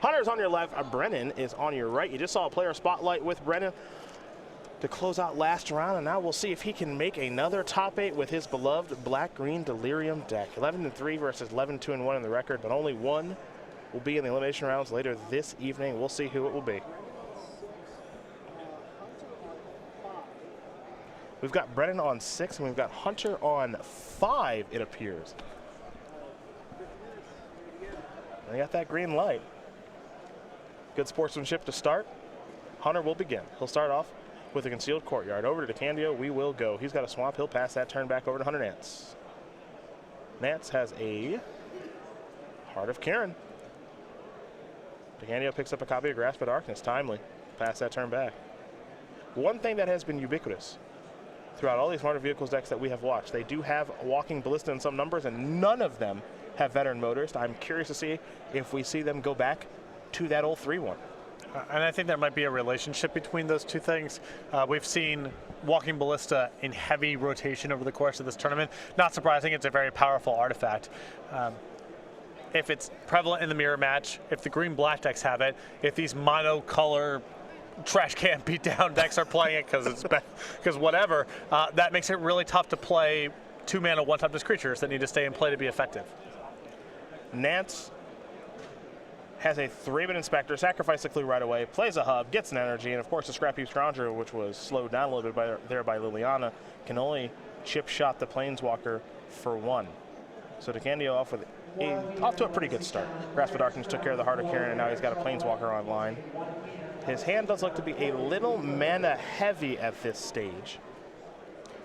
Hunter's on your left, Brennan is on your right. You just saw a player spotlight with Brennan to close out last round, and now we'll see if he can make another top 8 with his beloved black-green Delirium deck. 11-3 versus 11-2-1 in the record, but only one will be in the elimination rounds later this evening. We'll see who it will be. We've got Brennan on 6, and we've got Hunter on 5, it appears. They got that green light. Good sportsmanship to start. Hunter will begin. He'll start off with a concealed courtyard. Over to DeCandio, we will go. He's got a swamp. He'll pass that turn back over to Hunter Nance. Nance has a Heart of Karen. DeCandio picks up a copy of Grasp of Darkness. Timely. Pass that turn back. One thing that has been ubiquitous throughout all these Smarter Vehicles decks that we have watched, they do have Walking Ballista in some numbers, and none of them have Veteran Motorist. I'm curious to see if we see them go back to that old 3-1. And I think there might be a relationship between those two things. We've seen Walking Ballista in heavy rotation over the course of this tournament. Not surprising, it's a very powerful artifact. If it's prevalent in the mirror match, if the green-black decks have it, if these monocolor trash can beat down decks are playing it because whatever, that makes it really tough to play 2-mana one-toughness creatures that need to stay in play to be effective. Nance has a 3-man Inspector, sacrifice the clue right away, plays a hub, gets an energy, and of course the Scrap Heap Scrounger, which was slowed down a little bit by Liliana, can only chip shot the Planeswalker for 1. So DeCandio off to a pretty good start. Grasp of Darkness took care of the Heart of Karen, and now he's got a Planeswalker online. His hand does look to be a little mana heavy at this stage.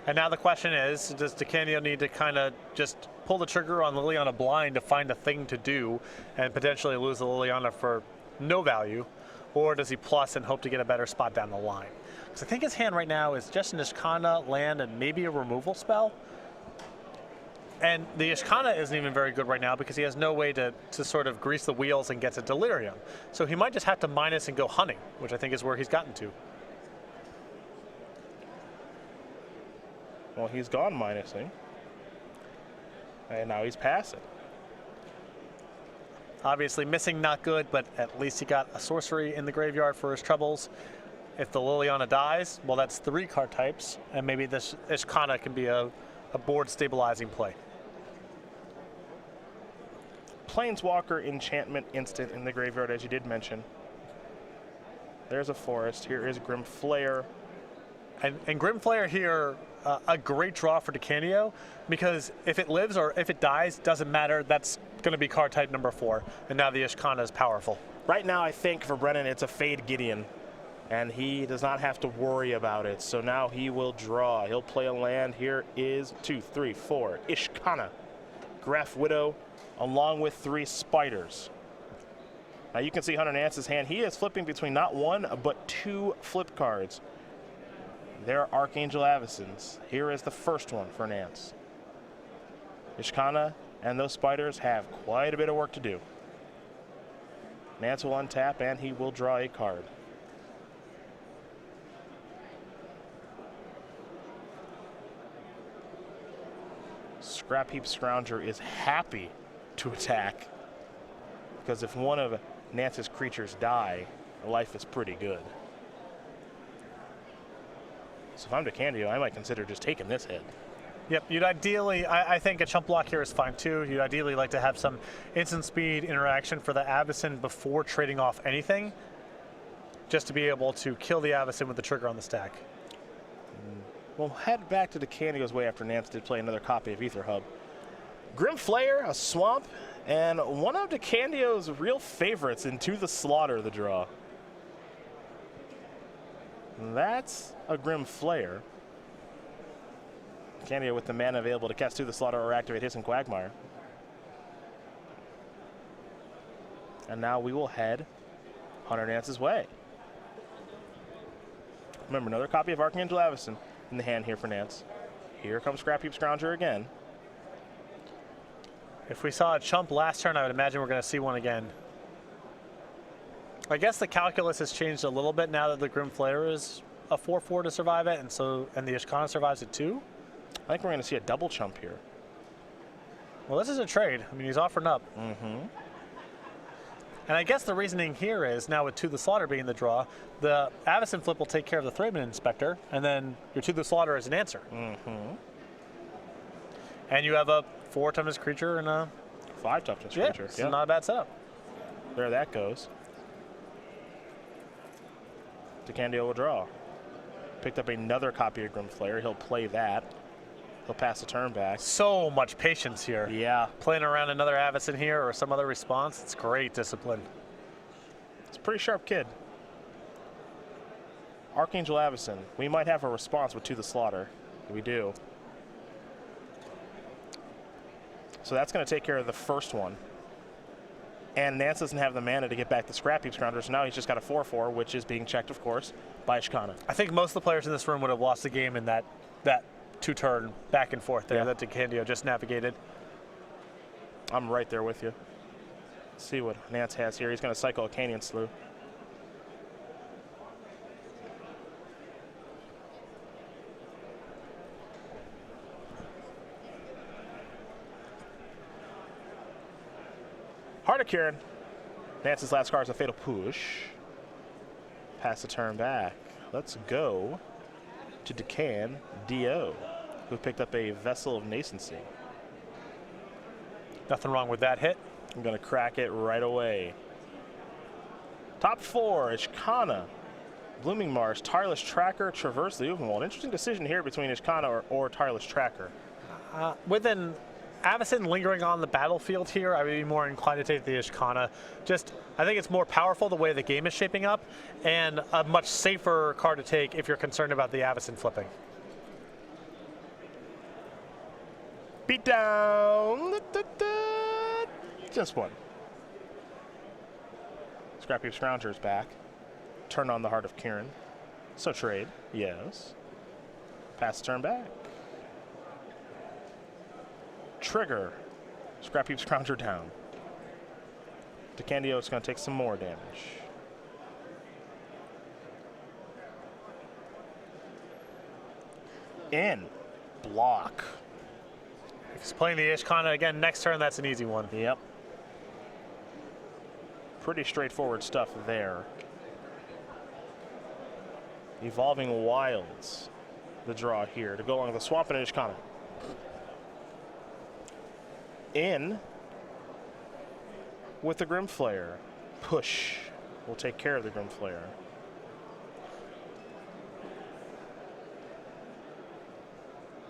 And now the question is, does DeCandio need to kind of just pull the trigger on Liliana blind to find a thing to do and potentially lose the Liliana for no value? Or does he plus and hope to get a better spot down the line? Because I think his hand right now is just an Ishkana, land, and maybe a removal spell. And the Ishkana isn't even very good right now because he has no way to sort of grease the wheels and get to Delirium. So he might just have to minus and go hunting, which I think is where he's gotten to. Well, he's gone minusing. And now he's passing. Obviously missing not good, but at least he got a sorcery in the graveyard for his troubles. If the Liliana dies, well, that's 3 card types, and maybe this Ishkana can be a board stabilizing play. Planeswalker enchantment instant in the graveyard, as you did mention. There's a forest. Here is Grim Flayer. And Grim Flayer here, a great draw for DeCandio, because if it lives or if it dies, doesn't matter. That's going to be card type number 4, and now the Ishkana is powerful. Right now, I think for Brennan, it's a Fade Gideon, and he does not have to worry about it. So now he will draw. He'll play a land. Here is 2, 3, 4. Ishkana, Graf Widow, along with 3 spiders. Now you can see Hunter Nance's hand. He is flipping between not 1, but 2 flip cards. There are Archangel Avacins. Here is the first one for Nance. Ishkana and those spiders have quite a bit of work to do. Nance will untap and he will draw a card. Scrap Heap Scrounger is happy to attack because if one of Nance's creatures die, life is pretty good. So if I'm DeCandio, I might consider just taking this hit. Yep, you'd ideally, I think a chump block here is fine too. You'd ideally like to have some instant speed interaction for the Avacyn before trading off anything, just to be able to kill the Avacyn with the trigger on the stack. We'll head back to DeCandio's way after Nance did play another copy of Aether Hub. Grim Flayer, a swamp, and one of DeCandio's real favorites into the Slaughter, the draw. That's a Grim Flayer. DeCandio with the mana available to cast through the Slaughter or activate Hissing Quagmire. And now we will head Hunter Nance's way. Remember, another copy of Archangel Avacyn in the hand here for Nance. Here comes Scrap Heap Scrounger again. If we saw a chump last turn, I would imagine we're going to see one again. I guess the calculus has changed a little bit now that the Grim Flayer is a 4/4 to survive it, and the Ishkana survives it too. I think we're going to see a double chump here. Well, this is a trade. I mean, he's offering up. And I guess the reasoning here is now with To the Slaughter being the draw, the Avacyn flip will take care of the Thraben Inspector, and then your To the Slaughter is an answer. And you have a 4 toughness creature and a 5 toughness creature. It's not a bad setup. There that goes. DeCandio will draw. Picked up another copy of Grimflayer. He'll play that. He'll pass the turn back. So much patience here. Yeah. Playing around another Avacyn here or some other response, it's great discipline. It's a pretty sharp kid. Archangel Avacyn. We might have a response with To the Slaughter. We do. So that's going to take care of the first one. And Nance doesn't have the mana to get back the Scrap Heap Scrounger, so now he's just got a 4/4, which is being checked, of course, by Ishkana. I think most of the players in this room would have lost the game in that 2-turn back and forth there that DeCandio just navigated. I'm right there with you. Let's see what Nance has here. He's going to cycle a Canyon Slew. Heart of Kieran. Nance's last card is a Fatal Push. Pass the turn back. Let's go to DeCandio, who picked up a Vessel of Nascency. Nothing wrong with that hit. I'm going to crack it right away. Top 4, Ishkana, Blooming Marsh, Tireless Tracker, Traverse the Ovenwald. Interesting decision here between Ishkana or Tireless Tracker. With an Avacyn lingering on the battlefield here, I would be more inclined to take the Ishkana. I think it's more powerful the way the game is shaping up, and a much safer card to take if you're concerned about the Avacyn flipping. Beat down. Just one. Scrap Heap Scrounger's back. Turn on the Heart of Kieran. So trade, yes. Pass the turn back. Trigger. Scrap Heap Scrounger down. DeCandio is going to take some more damage. In. Block. If he's playing the Ishkana again next turn, that's an easy one. Yep. Pretty straightforward stuff there. Evolving Wilds. The draw here to go along with the Swamp and Ishkana. In with the Grimflayer. Push will take care of the Grimflayer.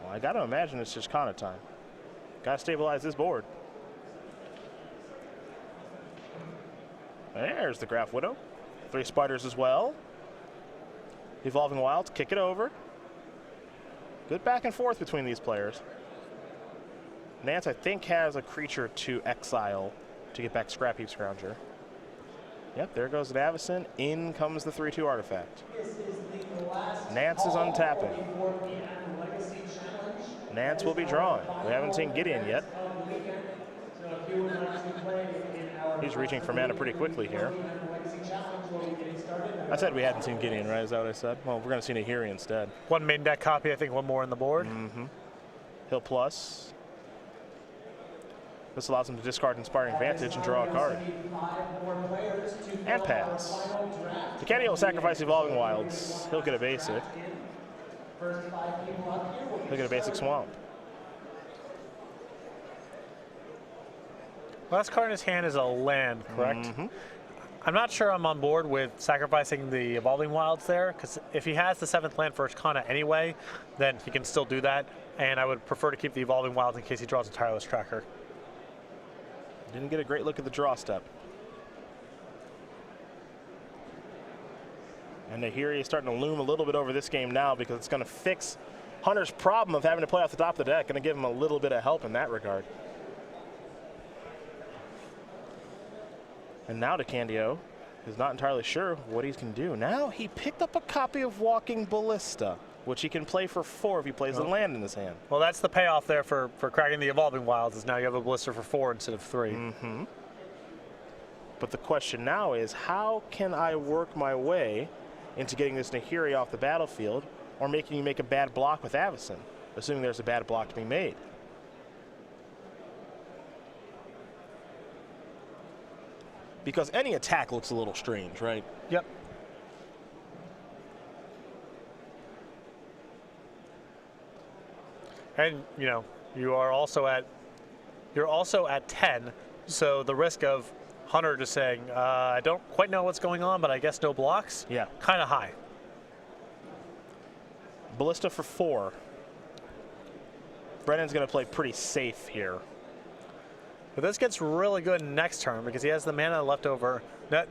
Well, I got to imagine it's just Ishkana time. Got to stabilize this board. There's the Graph Widow. 3 spiders as well. Evolving Wilds, kick it over. Good back and forth between these players. Nance, I think, has a creature to exile to get back Scrap Heap Scrounger. Yep, there goes the Avacyn. In comes the 3/2 artifact. Nance is untapping. Nance will be drawing. We haven't seen Gideon yet. He's reaching for mana pretty quickly here. I said we hadn't seen Gideon, right? Is that what I said? Well, we're going to see Nahiri instead. One main deck copy, I think one more on the board. He'll plus. This allows him to discard Inspiring Vantage and draw a card. And pass. DeCandio will sacrifice Evolving Wilds. He'll get a basic. He'll get a basic Swamp. Last card in his hand is a land, correct? I'm not sure I'm on board with sacrificing the Evolving Wilds there, because if he has the 7th land for Ishkana anyway, then he can still do that, and I would prefer to keep the Evolving Wilds in case he draws a Tireless Tracker. Didn't get a great look at the draw step. And Nahiri is starting to loom a little bit over this game now because it's going to fix Hunter's problem of having to play off the top of the deck. Going to give him a little bit of help in that regard. And now DeCandio is not entirely sure what he can do. Now he picked up a copy of Walking Ballista, which he can play for 4 if he plays a land in his hand. Well, that's the payoff there for cracking the Evolving Wilds, is now you have a Ballista for 4 instead of 3. But the question now is, how can I work my way into getting this Nahiri off the battlefield or making you make a bad block with Avacyn, assuming there's a bad block to be made? because any attack looks a little strange, right? Yep. And you know, you're also at 10, so the risk of Hunter just saying, I don't quite know what's going on, but I guess no blocks. Yeah. Kind of high. Ballista for 4. Brennan's going to play pretty safe here. But this gets really good next turn because he has the mana left over.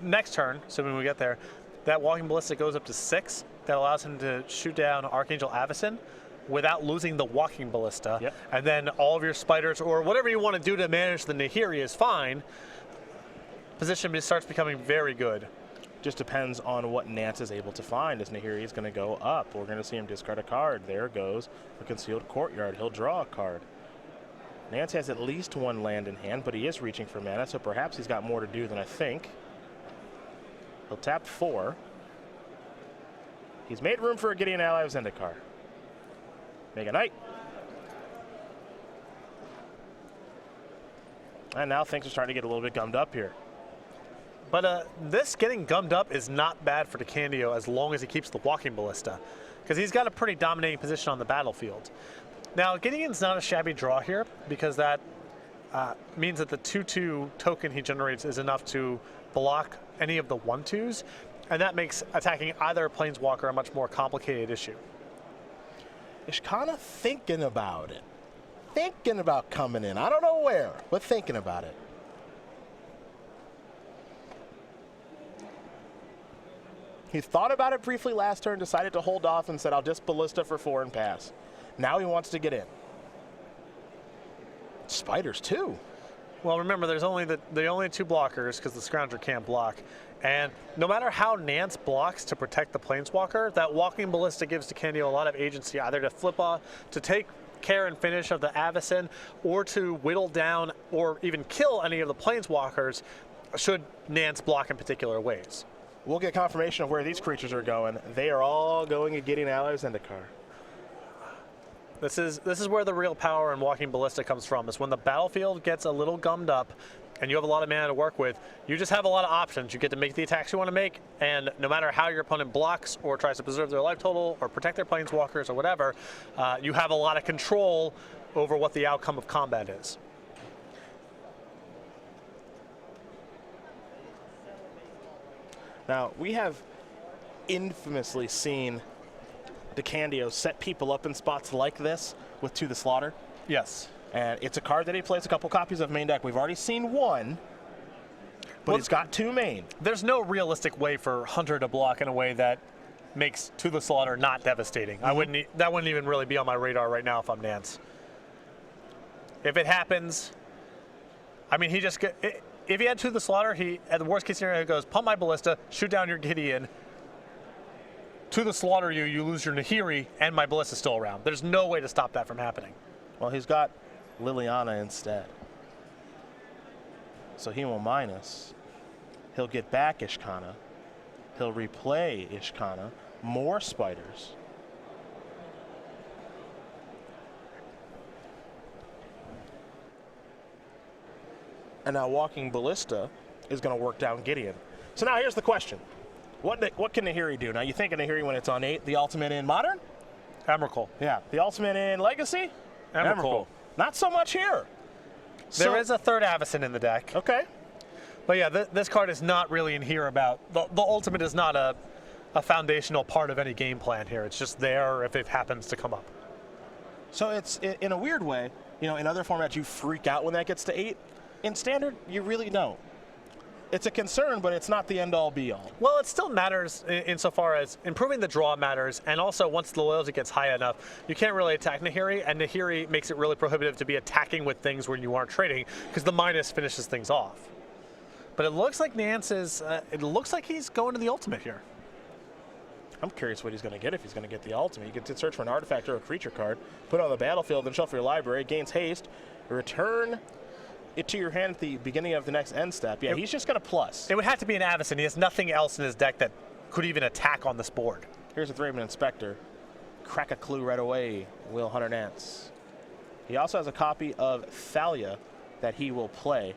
Next turn, so when we get there, that Walking Ballista goes up to 6. That allows him to shoot down Archangel Avacyn without losing the Walking Ballista. Yep. And then all of your spiders or whatever you want to do to manage the Nahiri is fine. Position starts becoming very good. Just depends on what Nance is able to find. As Nahiri is going to go up, we're going to see him discard a card. There goes a Concealed Courtyard. He'll draw a card. Nance has at least 1 land in hand, but he is reaching for mana, so perhaps he's got more to do than I think. He'll tap 4. He's made room for a Gideon Ally of Zendikar. Mega Knight. And now things are starting to get a little bit gummed up here. But this getting gummed up is not bad for DeCandio as long as he keeps the Walking Ballista, because he's got a pretty dominating position on the battlefield. Now, Gideon's not a shabby draw here, because that means that the 2/2 token he generates is enough to block any of the 1/2s, and that makes attacking either Planeswalker a much more complicated issue. Ishkana thinking about it. Thinking about coming in. I don't know where, but thinking about it. He thought about it briefly last turn, decided to hold off and said, I'll just Ballista for 4 and pass. Now he wants to get in. Spiders too. Well, remember, there's only the only 2 blockers because the Scrounger can't block. And no matter how Nance blocks to protect the Planeswalker, that Walking Ballista gives DeCandio a lot of agency either to flip off, to take care and finish of the Avacyn, or to whittle down or even kill any of the Planeswalkers should Nance block in particular ways. We'll get confirmation of where these creatures are going. They are all going to Gideon Ally of Zendikar. This is where the real power in Walking Ballista comes from, is when the battlefield gets a little gummed up and you have a lot of mana to work with, you just have a lot of options. You get to make the attacks you want to make, and no matter how your opponent blocks or tries to preserve their life total or protect their Planeswalkers or whatever, you have a lot of control over what the outcome of combat is. Now, we have infamously seen DeCandio set people up in spots like this with To the Slaughter. Yes. And it's a card that he plays a couple copies of main deck. We've already seen 1, but he's got 2 main. There's no realistic way for Hunter to block in a way that makes To the Slaughter not devastating. Mm-hmm. That wouldn't even really be on my radar right now if I'm Nance. If it happens, I mean, if he had To the Slaughter, at the worst case scenario, he goes, pump my Ballista, shoot down your Gideon, To the Slaughter you lose your Nahiri, and my Ballista's still around. There's no way to stop that from happening. Well, he's got Liliana instead. So he will minus. He'll get back Ishkana. He'll replay Ishkana. More spiders. And now Walking Ballista is going to work down Gideon. So now here's the question. What can Nahiri do? Now you think of Nahiri when it's on 8, the ultimate in Modern? Emrakul. Yeah. The ultimate in Legacy? Emrakul. Not so much here. There is a 3rd Avacyn in the deck. Okay. But yeah, this card is not really in here about, the ultimate is not a foundational part of any game plan here. It's just there if it happens to come up. So it's, in a weird way, in other formats you freak out when that gets to 8. In Standard, you really don't. It's a concern, but it's not the end-all, be-all. Well, it still matters insofar as improving the draw matters, and also once the loyalty gets high enough, you can't really attack Nahiri, and Nahiri makes it really prohibitive to be attacking with things when you aren't trading, because the minus finishes things off. But it looks like Nance is, it looks like he's going to the ultimate here. I'm curious what he's going to get if he's going to get the ultimate. You can search for an artifact or a creature card, put it on the battlefield, then shuffle your library, gains haste, return it to your hand at the beginning of the next end step. Yeah, he's just going to plus. It would have to be an Avacyn. He has nothing else in his deck that could even attack on this board. Here's a Thraben Inspector. Crack a clue right away, Will Hunter Nance. He also has a copy of Thalia that he will play.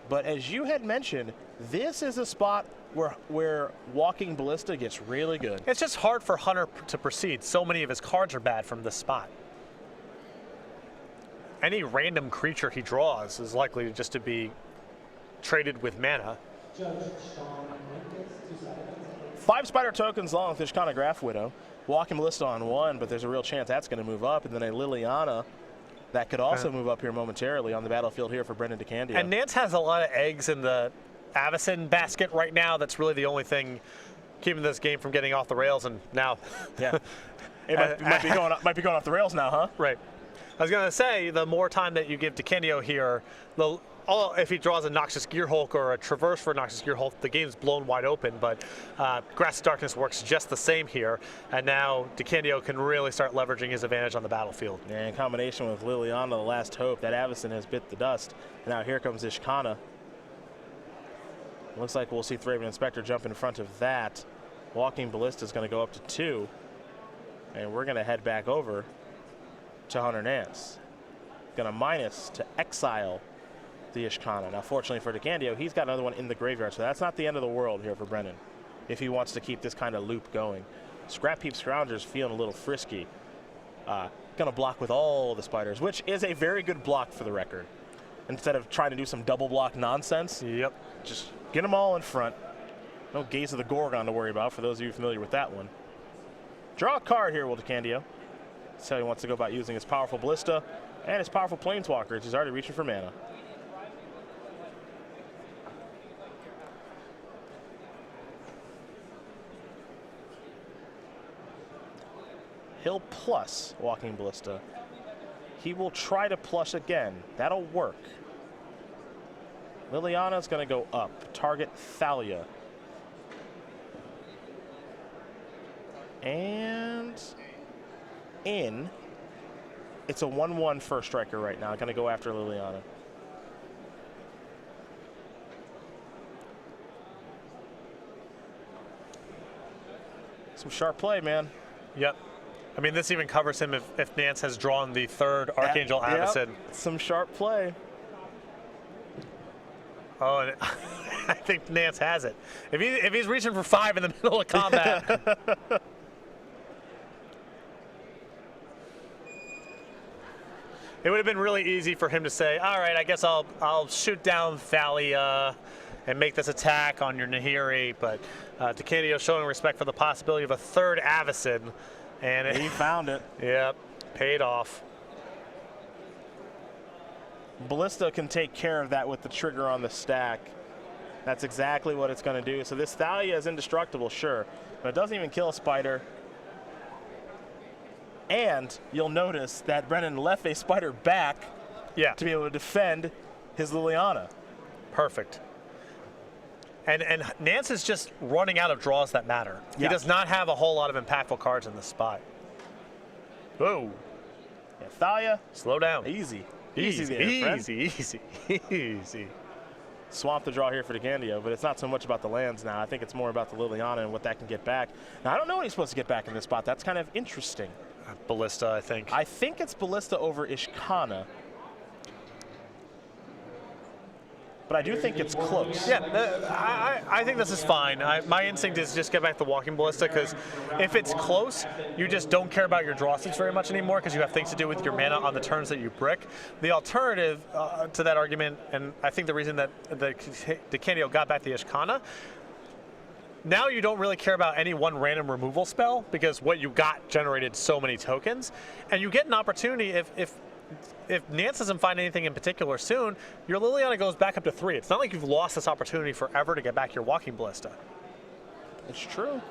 But as you had mentioned, this is a spot where Walking Ballista gets really good. It's just hard for Hunter to proceed. So many of his cards are bad from this spot. Any random creature he draws is likely just to be traded with mana. 5 spider tokens along with Ishkana Graph Widow. Walking Ballista on 1, but there's a real chance that's going to move up. And then a Liliana that could also move up here momentarily on the battlefield here for Brennan DeCandio. And Nance has a lot of eggs in the Avacyn basket right now. That's really the only thing keeping this game from getting off the rails. And now, yeah, it might be going off the rails now, huh? Right. I was going to say, the more time that you give DeCandio here, if he draws a Noxious Gearhulk or a Traverse for a Noxious Gearhulk, the game's blown wide open. But Grass of Darkness works just the same here. And now DeCandio can really start leveraging his advantage on the battlefield. And in combination with Liliana, the last hope, that Avacyn has bit the dust. And now here comes Ishkana. Looks like we'll see Thraben Inspector jump in front of that. Walking Ballista is going to go up to 2. And we're going to head back over to Hunter Nance. Going to minus to exile the Ishkana. Now, fortunately for DeCandio, he's got another one in the graveyard, so that's not the end of the world here for Brennan if he wants to keep this kind of loop going. Scrap Heap Scrounger's feeling a little frisky. Going to block with all the spiders, which is a very good block for the record. Instead of trying to do some double block nonsense, yep, just get them all in front. No Gaze of the Gorgon to worry about for those of you familiar with that one. Draw a card here, will DeCandio. That's how he wants to go about using his powerful Ballista and his powerful Planeswalkers. He's already reaching for mana. He'll plus Walking Ballista. He will try to plus again. That'll work. Liliana's going to go up. Target Thalia. And in. It's a 1/1 first striker right now. Going to go after Liliana. Some sharp play, man. Yep. I mean, this even covers him if Nance has drawn the 3rd Archangel Avacyn. Yep. Some sharp play. Oh, and I think Nance has it. If he's reaching for 5 in the middle of combat. It would have been really easy for him to say, all right, I guess I'll shoot down Thalia and make this attack on your Nahiri, but DeCandio showing respect for the possibility of a 3rd Avacyn. And he found it. Yep, paid off. Ballista can take care of that with the trigger on the stack. That's exactly what it's going to do. So this Thalia is indestructible, sure, but it doesn't even kill a spider. And you'll notice that Brennan left a spider back to be able to defend his Liliana. Perfect. And Nance is just running out of draws that matter. He does not have a whole lot of impactful cards in this spot. Whoa. Yeah, Thalia. Slow down. Easy. Easy there, easy. Swamp the draw here for DeCandio, but it's not so much about the lands now. I think it's more about the Liliana and what that can get back. Now, I don't know what he's supposed to get back in this spot. That's kind of interesting. Ballista, I think. I think it's Ballista over Ishkana. But I do think it's close. Yeah, I think this is fine. My instinct is just get back to Walking Ballista, because if it's close, you just don't care about your draw sticks very much anymore because you have things to do with your mana on the turns that you brick. The alternative to that argument, and I think the reason that DeCandio got back the Ishkana, now you don't really care about any one random removal spell because what you got generated so many tokens, and you get an opportunity if Nance doesn't find anything in particular soon, your Liliana goes back up to 3. It's not like you've lost this opportunity forever to get back your Walking Ballista. It's true.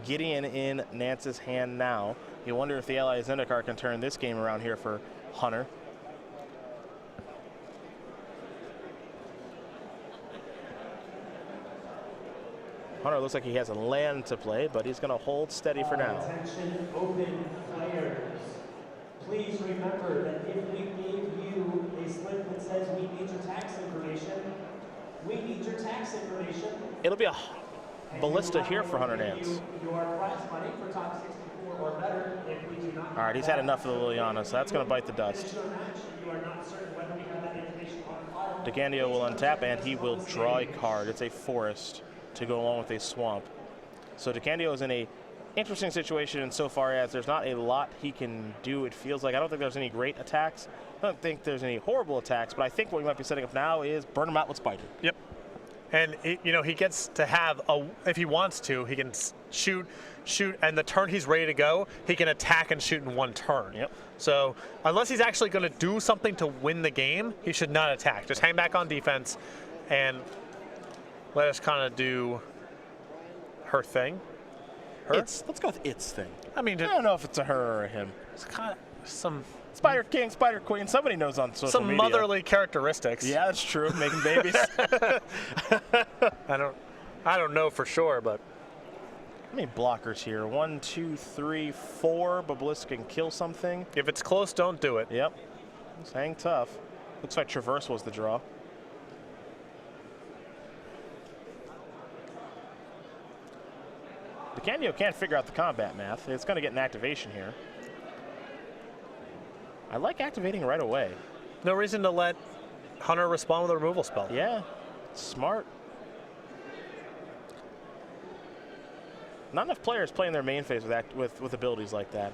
Gideon in Nance's hand now. You wonder if the Ally Zendikar can turn this game around here for Hunter. Hunter looks like he has a land to play, but he's going to hold steady for now. Attention, open players. Please remember that if we gave you a slip that says we need your tax information, we need your tax information. It'll be a Ballista here for Hunter Nance. Your prize money for top 64 or better if we do not. All right, he's had enough of the Liliana, so that's going to bite the dust. You are not certain whether we have that information on file. DeCandio will untap, and he will draw a card. It's a forest to go along with a swamp. So DeCandio is in a interesting situation insofar as there's not a lot he can do, it feels like. I don't think there's any great attacks. I don't think there's any horrible attacks, but I think what we might be setting up now is burn him out with Spider. Yep. And, he gets to have, if he wants to, he can shoot, and the turn he's ready to go, he can attack and shoot in one turn. Yep. So unless he's actually going to do something to win the game, he should not attack. Just hang back on defense and let us kind of do her thing. Let's go with its thing. I mean, I don't know if it's a her or a him. It's kind of some Spider King, Spider Queen, somebody knows on social media. some motherly characteristics. Yeah, that's true. Making babies. I don't know for sure, but How many blockers here? 1, 2, 3, 4. But Ballista can kill something. if it's close, don't do it. Yep. Just hang tough. Looks like Traverse was the draw. DeCandio can't figure out the combat math. It's going to get an activation here. I like activating right away. No reason to let Hunter respond with a removal spell. Yeah, smart. Not enough players playing their main phase with abilities like that.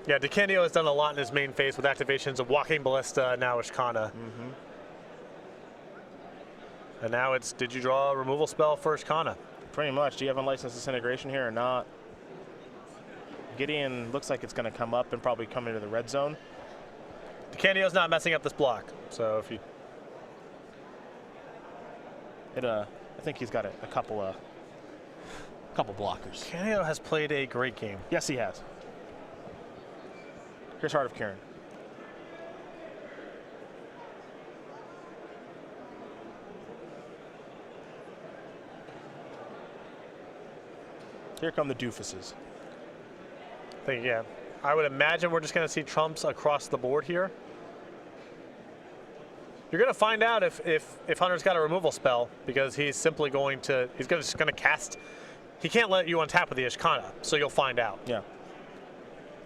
Yeah, DeCandio has done a lot in his main phase with activations of Walking Ballista, now Ishkana. And now it's, did you draw a removal spell for Ishkana? Pretty much. Do you have unlicensed disintegration here or not? Gideon looks like it's going to come up and probably come into the red zone. DeCandio's not messing up this block, so if you... I think he's got a couple blockers. DeCandio has played a great game. Yes, he has. Here's Heart of Kieran. Here come the doofuses. Yeah, I would imagine we're just going to see trumps across the board here. You're going to find out if Hunter's got a removal spell, because he's simply going to, just going to cast. He can't let you untap with the Ishkana, so you'll find out. Yeah.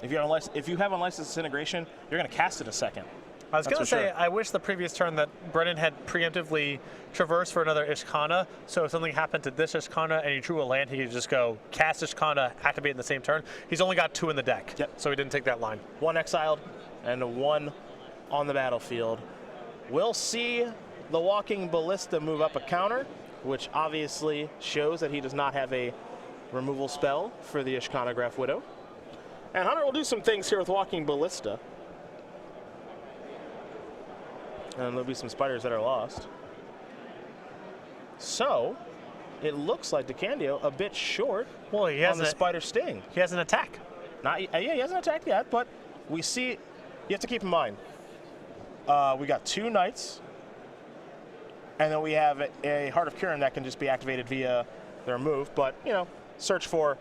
If you have unlicensed disintegration, you're going to cast it a second. I was going to say, sure. I wish the previous turn that Brennan had preemptively traversed for another Ishkana, so if something happened to this Ishkana and he drew a land, he could just go cast Ishkana, activate in the same turn. He's only got 2 in the deck, so he didn't take that line. 1 exiled and 1 on the battlefield. We'll see the Walking Ballista move up a counter, which obviously shows that he does not have a removal spell for the Ishkana Graph Widow. And Hunter will do some things here with Walking Ballista. And there'll be some spiders that are lost. So, it looks like DeCandio a bit short on the spider sting. He has an attack. Yeah, he hasn't attacked yet, but we see, you have to keep in mind, we got 2 knights, and then we have a Heart of Kieran that can just be activated via the remove, but, search for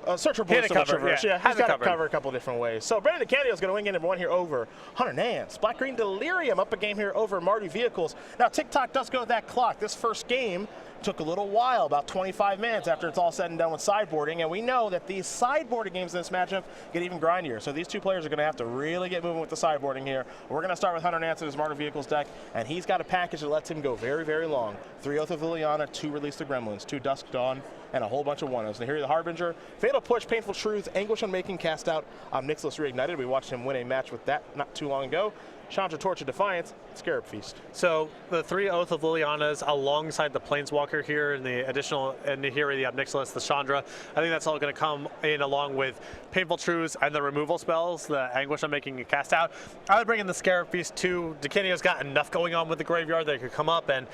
Ballista with Traverse. Yeah, he's got to cover a couple different ways. So Brennan DeCandio is going to win game #1 here over Hunter Nance. Black Green Delirium up a game here over Marty Vehicles. Now TikTok does go that clock. This first game took a little while, about 25 minutes after it's all said and done with sideboarding, and we know that these sideboarding games in this matchup get even grindier. So these 2 players are going to have to really get moving with the sideboarding here. We're going to start with Hunter Nance and his Marty Vehicles deck, and he's got a package that lets him go very, very long. 3 Oath of Liliana, 2 Release the Gremlins, 2 Dusk Dawn, and a whole bunch of 1-0s. And here are the Harbinger, Fatal Push, Painful Truths, Anguish Unmaking, Cast Out, Omnixilus Reignited. We watched him win a match with that not too long ago. Chandra Torch of Defiance, Scarab Feast. So the 3 Oath of Lilianas alongside the Planeswalker here and the additional, and here are the Omnixilus, the Chandra. I think that's all going to come in along with Painful Truths and the removal spells, the Anguish Unmaking and Cast Out. I would bring in the Scarab Feast too. DeCandio's got enough going on with the graveyard that it could come up, and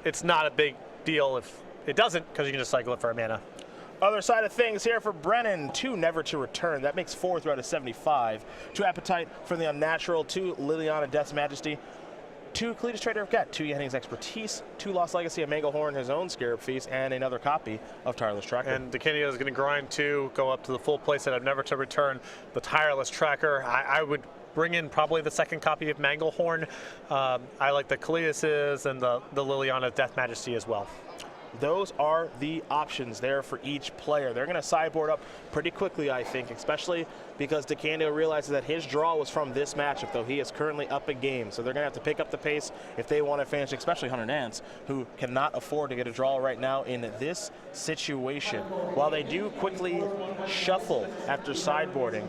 it's not a big deal if it doesn't, because you can just cycle it for a mana. Other side of things here for Brennan, 2 Never to Return. That makes 4 out of 75. 2 Appetite for the Unnatural, 2 Liliana Death's Majesty, 2 Cletus Trader of Cat, 2 Yenning's Expertise, 2 Lost Legacy of Manglehorn, his own Scarab Feast, and another copy of Tireless Tracker. And DeCandio is going to grind 2, go up to the full playset of Never to Return, the Tireless Tracker. I would bring in probably the 2nd copy of Manglehorn. I like the Cletuses and the Liliana Death Majesty as well. Those are the options there for each player. They're going to sideboard up pretty quickly, I think, especially because DeCandio realizes that his draw was from this matchup, though he is currently up a game. So they're going to have to pick up the pace if they want to finish, especially Hunter Nance, who cannot afford to get a draw right now in this situation. While they do quickly shuffle after sideboarding,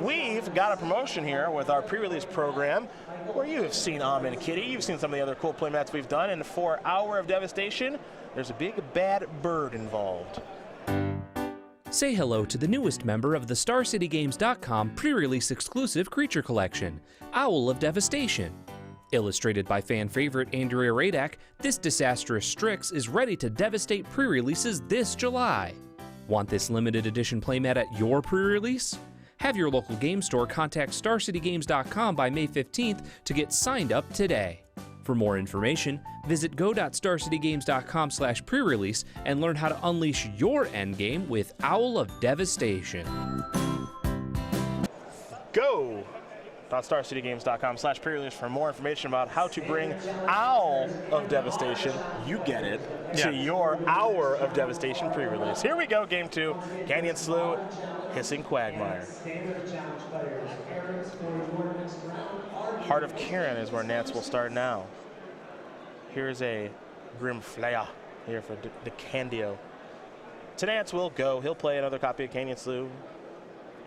we've got a promotion here with our pre-release program where you have seen and Kitty, you've seen some of the other cool playmats we've done, and for Hour of Devastation, there's a big bad bird involved. Say hello to the newest member of the StarCityGames.com pre-release exclusive creature collection, Owl of Devastation. Illustrated by fan favorite Andrea Radak, this disastrous Strix is ready to devastate pre-releases this July. Want this limited edition playmat at your pre-release? Have your local game store contact StarCityGames.com by May 15th to get signed up today. For more information, visit go.starcitygames.com/pre-release and learn how to unleash your endgame with Owl of Devastation. Go.starcitygames.com/pre-release for more information about how to bring Owl of Devastation, you get it, to your Hour of Devastation pre-release. Here we go, game 2, Canyon Slough, Hissing Quagmire. Heart of Kiran is where Nance will start now. Here's a Grim Flaya here for DeCandio. To Nance will go. He'll play another copy of Canyon Slough.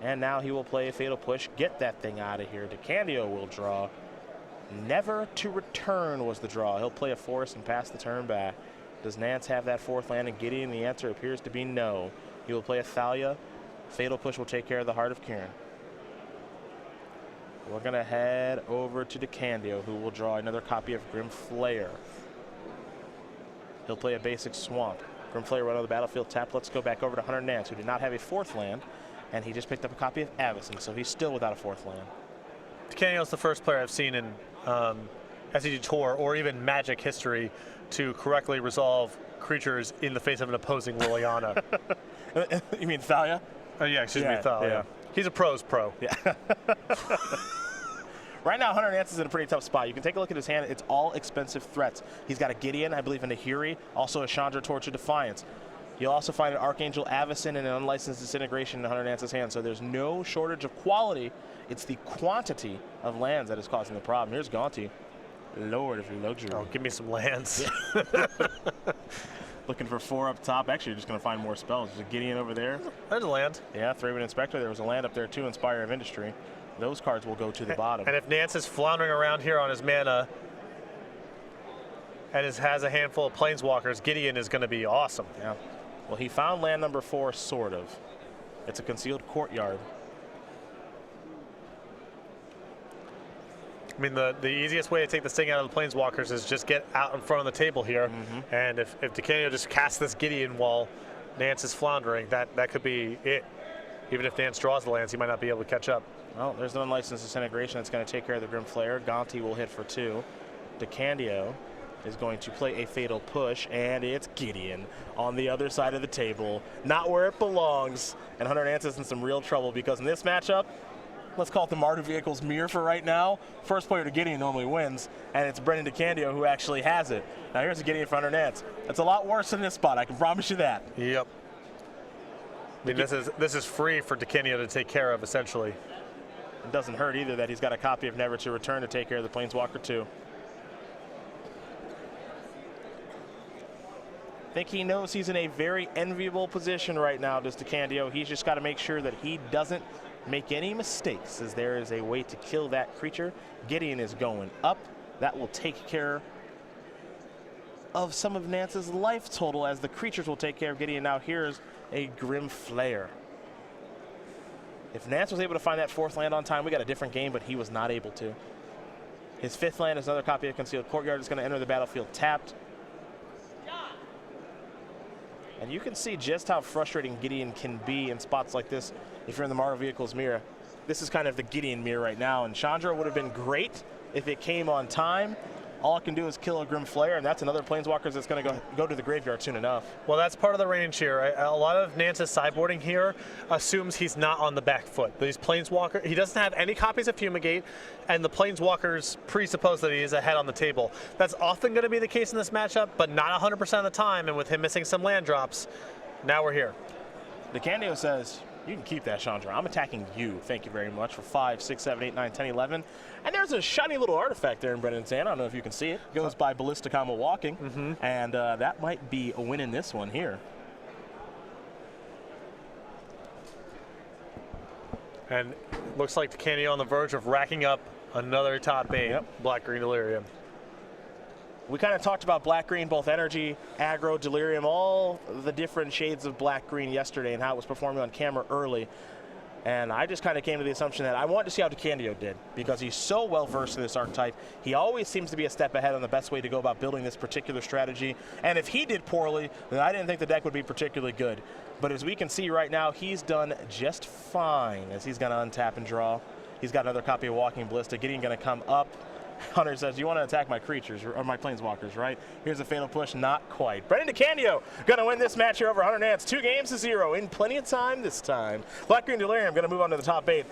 And now he will play a Fatal Push. Get that thing out of here. DeCandio will draw. Never to Return was the draw. He'll play a Forest and pass the turn back. Does Nance have that 4th land in Gideon? The answer appears to be no. He will play a Thalia. Fatal Push will take care of the Heart of Kiran. We're going to head over to DeCandio, who will draw another copy of Grim Flayer. He'll play a basic Swamp. Grim Flayer run on the battlefield tap. Let's go back over to Hunter Nance, who did not have a 4th land, and he just picked up a copy of Avacyn, so he's still without a 4th land. DeCandio is the first player I've seen in SCG Tour or even Magic history to correctly resolve creatures in the face of an opposing Liliana. You mean Thalia? Yeah, excuse me, Thalia. Yeah. He's a pro's pro. Yeah. Right now, Hunter Nance is in a pretty tough spot. You can take a look at his hand. It's all expensive threats. He's got a Gideon, I believe, and a Nahiri, also a Chandra, Torch of Defiance. You'll also find an Archangel Avacyn and an Unlicensed Disintegration in Hunter Nance's hand, so there's no shortage of quality. It's the quantity of lands that is causing the problem. Here's Gaunty, Lord of Luxury. Oh, give me some lands. Looking for 4 up top. Actually, you're just going to find more spells. There's a Gideon over there. There's a land. Yeah, Thraben Inspector. There was a land up there, too, Inspire of Industry. Those cards will go to the bottom. And if Nance is floundering around here on his mana and has a handful of Planeswalkers, Gideon is going to be awesome. Yeah. Well, he found land number 4, sort of. It's a Concealed Courtyard. I mean, the easiest way to take this thing out of the Planeswalkers is just get out in front of the table here. And if DeCandio just casts this Gideon while Nance is floundering, that could be it. Even if Nance draws the lands, he might not be able to catch up. Well, there's an Unlicensed Disintegration that's going to take care of the Grim Flayer. Gaunty will hit for 2. DeCandio is going to play a Fatal Push, and it's Gideon on the other side of the table. Not where it belongs. And Hunter Nance is in some real trouble because in this matchup, let's call it the Mardu Vehicles mirror for right now. First player to Gideon normally wins, and it's Brennan DeCandio who actually has it. Now here's a Gideon for Hunter Nance. That's a lot worse than this spot, I can promise you that. Yep. I mean, this is free for DeCandio to take care of, essentially. It doesn't hurt either that he's got a copy of Never to Return to take care of the Planeswalker too. I think he knows he's in a very enviable position right now, does DeCandio. He's just got to make sure that he doesn't make any mistakes, as there is a way to kill that creature. Gideon is going up. That will take care of some of Nance's life total, as the creatures will take care of Gideon. Now here's a Grim Flayer. If Nance was able to find that 4th land on time, we got a different game, but he was not able to. His 5th land is another copy of Concealed Courtyard. It's going to enter the battlefield tapped. And you can see just how frustrating Gideon can be in spots like this if you're in the Mardu Vehicles mirror. This is kind of the Gideon mirror right now, and Chandra would have been great if it came on time, all it can do is kill a Grim Flare, and that's another Planeswalker that's going to go to the graveyard soon enough. Well, that's part of the range here. A lot of Nance's sideboarding here assumes he's not on the back foot. These Planeswalker, he doesn't have any copies of Fumigate, and the Planeswalkers presuppose that he is ahead on the table. That's often going to be the case in this matchup, but not 100% of the time, and with him missing some land drops, now we're here. DeCandio says, you can keep that, Chandra. I'm attacking you. Thank you very much for 5, 6, 7, 8, 9, 10, 11. And there's a shiny little artifact there in Brennan's hand. I don't know if you can see it. Goes by Ballistic Comma Walking. And that might be a win in this one here. And looks like DeCandio on the verge of racking up another top 8. Yep. Black-green Delirium. We kind of talked about black-green, both energy, aggro, delirium, all the different shades of black-green yesterday and how it was performing on camera early. And I just kind of came to the assumption that I wanted to see how DeCandio did because he's so well-versed in this archetype. He always seems to be a step ahead on the best way to go about building this particular strategy. And if he did poorly, then I didn't think the deck would be particularly good. But as we can see right now, he's done just fine as he's going to untap and draw. He's got another copy of Walking Ballista. Gideon going to come up. Hunter says, you want to attack my creatures, or my Planeswalkers, right? Here's a Fatal Push, not quite. Brennan DeCandio going to win this match here over Hunter Nance, 2-0 in plenty of time this time. Black-green Delirium going to move on to the top 8,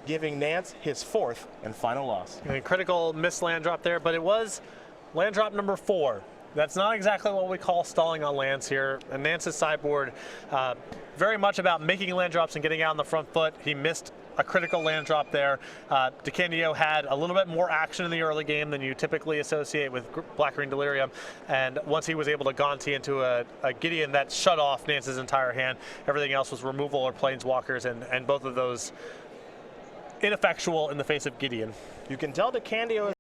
giving Nance his 4th and final loss. And critical missed land drop there, but it was land drop number 4. That's not exactly what we call stalling on lands here. And Nance's sideboard, very much about making land drops and getting out on the front foot. He missed a critical land drop there. DeCandio had a little bit more action in the early game than you typically associate with Black-green Delirium, and once he was able to Gonti into a Gideon that shut off Nance's entire hand, everything else was removal or Planeswalkers, and both of those ineffectual in the face of Gideon. You can tell DeCandio